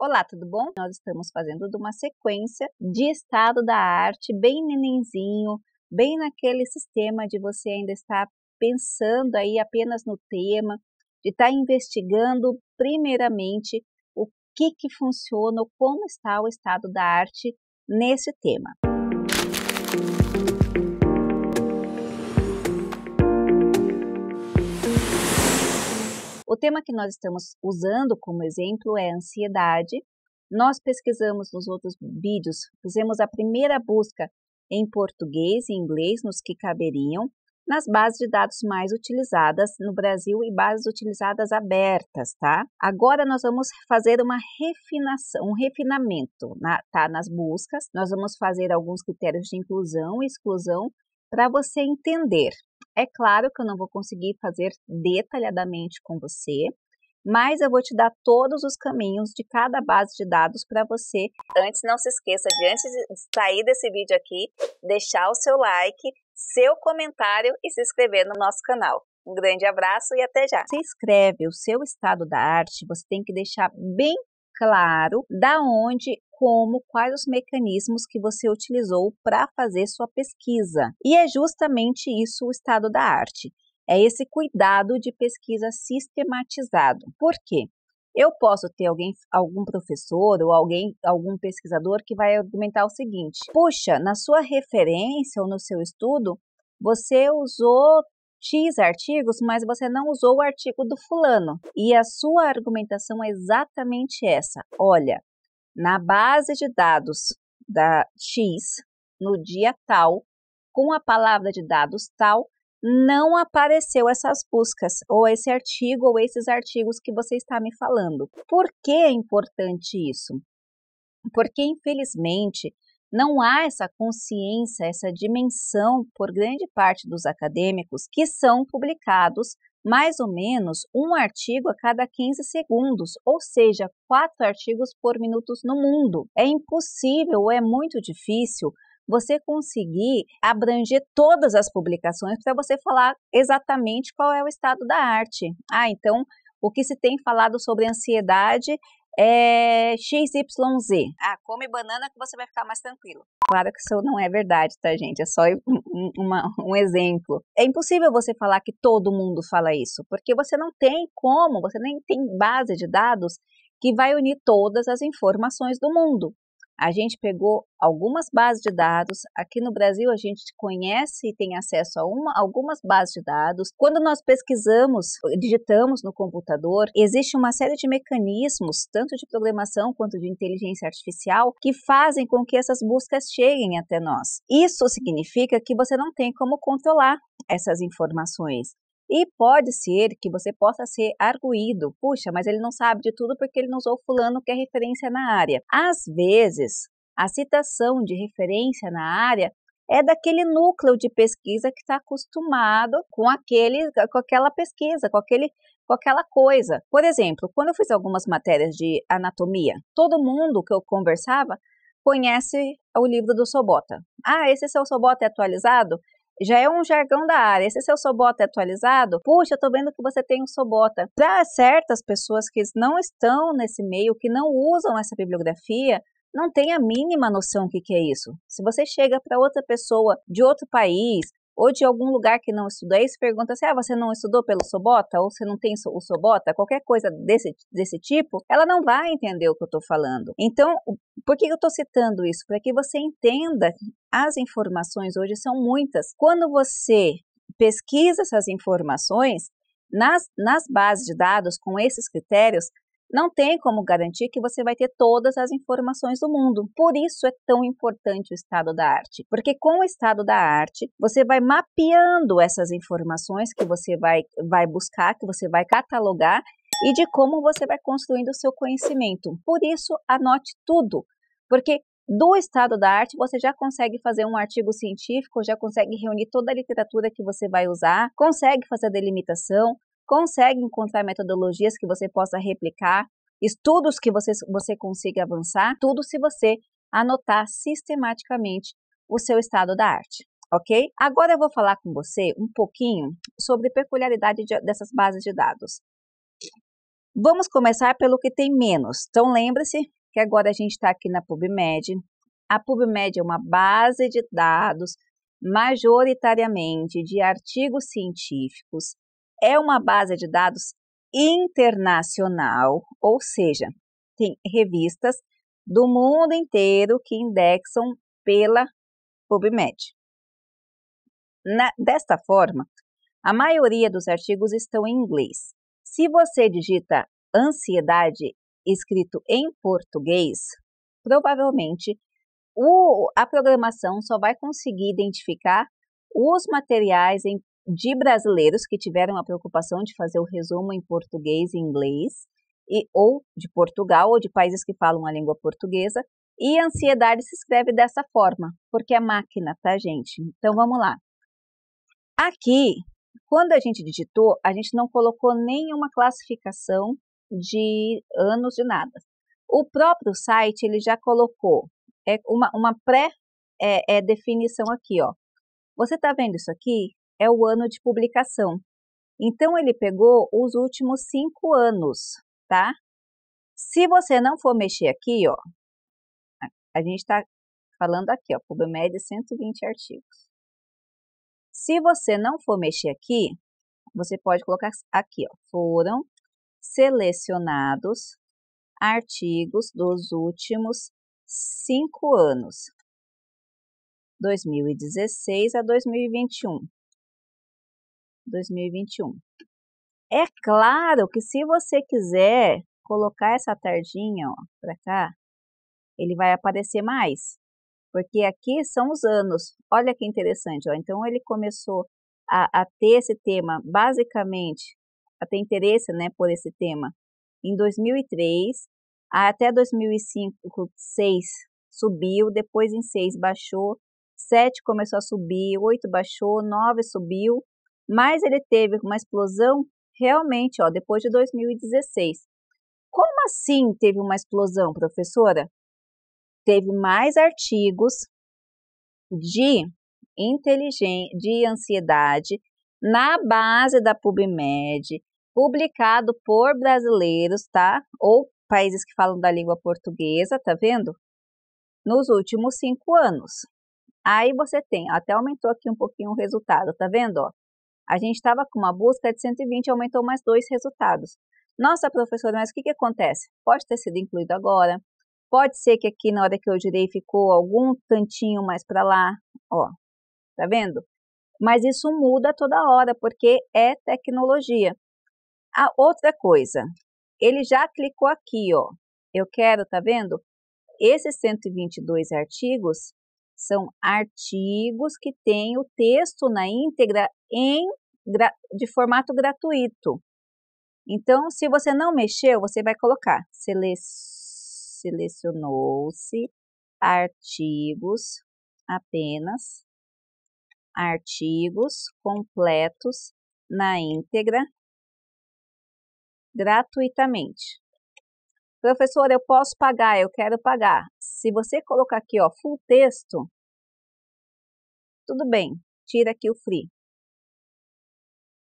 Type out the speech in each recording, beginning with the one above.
Olá, tudo bom? Nós estamos fazendo uma sequência de estado da arte, bem nenenzinho, bem naquele sistema de você ainda estar pensando aí apenas no tema, de estar investigando primeiramente o que funciona, ou como está o estado da arte nesse tema. O tema que nós estamos usando como exemplo é ansiedade. Nós pesquisamos nos outros vídeos, fizemos a primeira busca em português e inglês, nos que caberiam, nas bases de dados mais utilizadas no Brasil e bases utilizadas abertas, tá? Agora nós vamos fazer uma refinação, um refinamento, nas buscas. Nós vamos fazer alguns critérios de inclusão e exclusão para você entender. É claro que eu não vou conseguir fazer detalhadamente com você, mas eu vou te dar todos os caminhos de cada base de dados para você. Antes, não se esqueça de, antes de sair desse vídeo aqui, deixar o seu like, seu comentário e se inscrever no nosso canal. Um grande abraço e até já! Você escreve o seu estado da arte, você tem que deixar bem claro da onde, como, quais os mecanismos que você utilizou para fazer sua pesquisa. E é justamente isso o estado da arte. É esse cuidado de pesquisa sistematizado. Por quê? Eu posso ter algum professor ou algum pesquisador que vai argumentar o seguinte: puxa, na sua referência ou no seu estudo, você usou X artigos, mas você não usou o artigo do fulano. E a sua argumentação é exatamente essa. Olha, na base de dados da X, no dia tal, com a palavra de dados tal, não apareceu essas buscas, ou esse artigo, ou esses artigos que você está me falando. Por que é importante isso? Porque, infelizmente, não há essa consciência, essa dimensão por grande parte dos acadêmicos que são publicados mais ou menos um artigo a cada 15 segundos, ou seja, 4 artigos por minuto no mundo. É impossível ou é muito difícil você conseguir abranger todas as publicações para você falar exatamente qual é o estado da arte. Então, o que se tem falado sobre ansiedade é XYZ. Come banana que você vai ficar mais tranquilo. Claro que isso não é verdade, tá, gente? É só um exemplo. É impossível você falar que todo mundo fala isso, porque você não tem como, você nem tem base de dados que vai unir todas as informações do mundo. A gente pegou algumas bases de dados, aqui no Brasil a gente conhece e tem acesso a algumas bases de dados. Quando nós pesquisamos, digitamos no computador, existe uma série de mecanismos, tanto de programação quanto de inteligência artificial, que fazem com que essas buscas cheguem até nós. Isso significa que você não tem como controlar essas informações. E pode ser que você possa ser arguído. Puxa, mas ele não sabe de tudo porque ele não usou fulano que é referência na área. Às vezes, a citação de referência na área é daquele núcleo de pesquisa que está acostumado com aquela pesquisa, com aquela coisa. Por exemplo, quando eu fiz algumas matérias de anatomia, todo mundo que eu conversava conhece o livro do Sobota. Esse seu Sobota é atualizado? Já é um jargão da área. Esse seu Sobota é atualizado? Puxa, eu tô vendo que você tem um Sobota. Para certas pessoas que não estão nesse meio, que não usam essa bibliografia, não tem a mínima noção do que é isso. Se você chega para outra pessoa de outro país ou de algum lugar que não estudou isso, pergunta assim, você não estudou pelo Sobota? Ou você não tem o Sobota? Qualquer coisa desse tipo, ela não vai entender o que eu estou falando. Então, por que eu estou citando isso? Para que você entenda, as informações hoje são muitas. Quando você pesquisa essas informações, nas bases de dados, com esses critérios, não tem como garantir que você vai ter todas as informações do mundo. Por isso é tão importante o estado da arte. Porque com o estado da arte, você vai mapeando essas informações que você vai buscar, que você vai catalogar e de como você vai construindo o seu conhecimento. Por isso, anote tudo. Porque do estado da arte, você já consegue fazer um artigo científico, já consegue reunir toda a literatura que você vai usar, consegue fazer a delimitação, consegue encontrar metodologias que você possa replicar, estudos que você consiga avançar, tudo se você anotar sistematicamente o seu estado da arte, ok? Agora eu vou falar com você um pouquinho sobre peculiaridade dessas bases de dados. Vamos começar pelo que tem menos. Então, lembre-se que agora a gente está aqui na PubMed. A PubMed é uma base de dados majoritariamente de artigos científicos. É uma base de dados internacional, ou seja, tem revistas do mundo inteiro que indexam pela PubMed. Desta forma, a maioria dos artigos estão em inglês. Se você digita ansiedade escrito em português, provavelmente a programação só vai conseguir identificar os materiais de brasileiros que tiveram a preocupação de fazer o resumo em português e inglês, ou de Portugal, ou de países que falam a língua portuguesa, e ansiedade se escreve dessa forma, porque é máquina, tá, gente? Então, vamos lá. Aqui, quando a gente digitou, a gente não colocou nenhuma classificação de anos de nada. O próprio site, ele já colocou uma pré-definição aqui, ó. Você tá vendo isso aqui? É o ano de publicação. Então, ele pegou os últimos 5 anos, tá? Se você não for mexer aqui, ó, a gente está falando aqui, ó, PubMed 120 artigos. Se você não for mexer aqui, você pode colocar aqui, ó, foram selecionados artigos dos últimos 5 anos, 2016 a 2021. 2021. É claro que se você quiser colocar essa tardinha para cá, ele vai aparecer mais, porque aqui são os anos. Olha que interessante, ó. Então ele começou a ter esse tema, basicamente, a ter interesse, né, por esse tema em 2003, até 2005, 6 subiu, depois em 6 baixou, 7 começou a subir, 8 baixou, 9 subiu, mas ele teve uma explosão realmente, ó, depois de 2016. Como assim teve uma explosão, professora? Teve mais artigos de ansiedade na base da PubMed, publicado por brasileiros, tá? Ou países que falam da língua portuguesa, tá vendo? Nos últimos 5 anos. Aí você tem, até aumentou aqui um pouquinho o resultado, tá vendo, ó? A gente estava com uma busca de 120, aumentou mais 2 resultados. Nossa, professora, mas o que acontece? Pode ter sido incluído agora, pode ser que aqui na hora que eu girei ficou algum tantinho mais para lá, ó, tá vendo? Mas isso muda toda hora, porque é tecnologia. A outra coisa, ele já clicou aqui, ó, eu quero, tá vendo? Esses 122 artigos são artigos que têm o texto na íntegra de formato gratuito. Então, se você não mexeu, você vai colocar selecionou-se artigos, apenas artigos completos na íntegra gratuitamente. Professor, eu posso pagar, eu quero pagar. Se você colocar aqui, ó, full texto, tudo bem, tira aqui o free.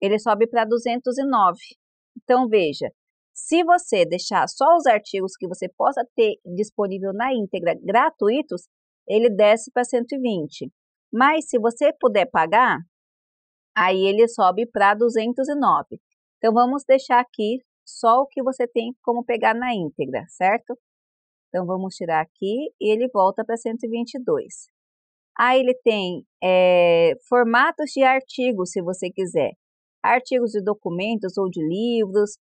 Ele sobe para 209. Então, veja, se você deixar só os artigos que você possa ter disponível na íntegra gratuitos, ele desce para 120. Mas se você puder pagar, aí ele sobe para 209. Então, vamos deixar aqui só o que você tem como pegar na íntegra, certo? Então, vamos tirar aqui e ele volta para 122. Aí ele tem formatos de artigos, se você quiser. Artigos de documentos ou de livros,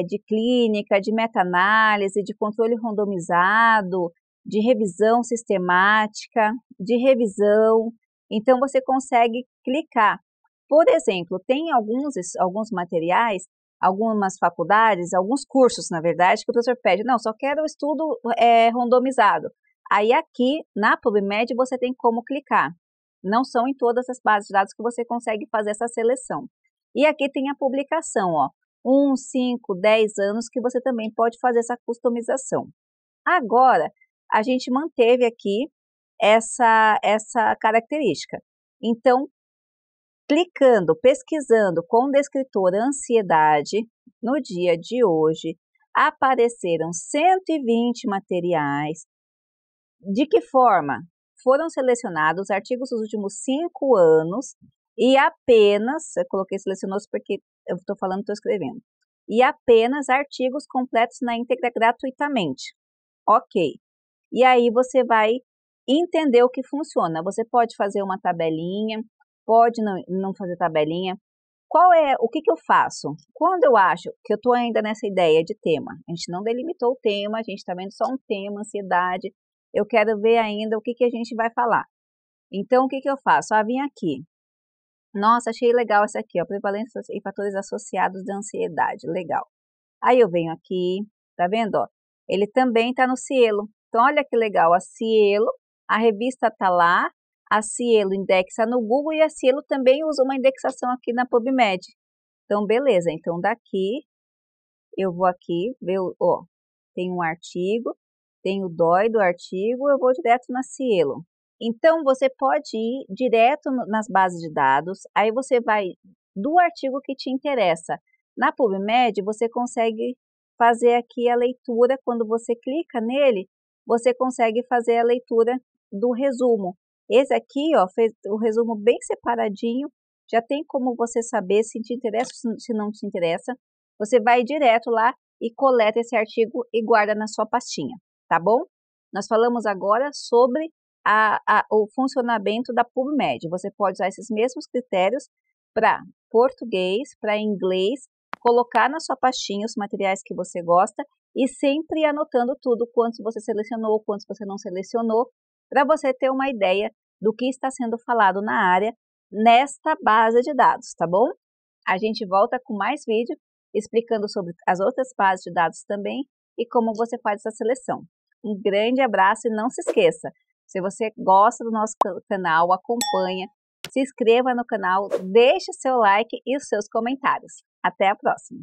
de clínica, de meta-análise, de controle randomizado, de revisão sistemática, de revisão. Então, você consegue clicar. Por exemplo, tem alguns materiais, algumas faculdades, alguns cursos, na verdade, que o professor pede, não, só quero o estudo randomizado. Aí aqui, na PubMed, você tem como clicar. Não são em todas as bases de dados que você consegue fazer essa seleção. E aqui tem a publicação, ó, 1, 5, 10 anos, que você também pode fazer essa customização. Agora, a gente manteve aqui essa característica. Então, clicando, pesquisando com o descritor ansiedade, no dia de hoje apareceram 120 materiais. De que forma? Foram selecionados artigos dos últimos 5 anos e apenas, eu coloquei selecionados porque eu estou falando, estou escrevendo, e apenas artigos completos na íntegra gratuitamente. Ok. E aí você vai entender o que funciona. Você pode fazer uma tabelinha, pode não fazer tabelinha. O que eu faço? Quando eu acho que eu estou ainda nessa ideia de tema, a gente não delimitou o tema, a gente está vendo só um tema, ansiedade, eu quero ver ainda o que a gente vai falar. Então, o que eu faço? Vim aqui. Nossa, achei legal essa aqui, ó, prevalência e fatores associados da ansiedade, legal. Aí eu venho aqui, tá vendo, ó? Ele também tá no Cielo. Então, olha que legal, a Cielo, a revista tá lá, a Cielo indexa no Google e a Cielo também usa uma indexação aqui na PubMed. Então, beleza. Então, daqui, eu vou aqui, ver, ó, tem um artigo, tem o DOI do artigo, eu vou direto na Cielo. Então, você pode ir direto nas bases de dados, aí você vai do artigo que te interessa. Na PubMed, você consegue fazer aqui a leitura, quando você clica nele, você consegue fazer a leitura do resumo. Esse aqui, ó, fez o resumo bem separadinho, já tem como você saber se te interessa ou se não te interessa. Você vai direto lá e coleta esse artigo e guarda na sua pastinha, tá bom? Nós falamos agora sobre o funcionamento da PubMed. Você pode usar esses mesmos critérios para português, para inglês, colocar na sua pastinha os materiais que você gosta e sempre anotando tudo, quantos você selecionou, quantos você não selecionou, para você ter uma ideia do que está sendo falado na área nesta base de dados, tá bom? A gente volta com mais vídeo explicando sobre as outras bases de dados também e como você faz essa seleção. Um grande abraço e não se esqueça, se você gosta do nosso canal, acompanha, se inscreva no canal, deixe seu like e os seus comentários. Até a próxima!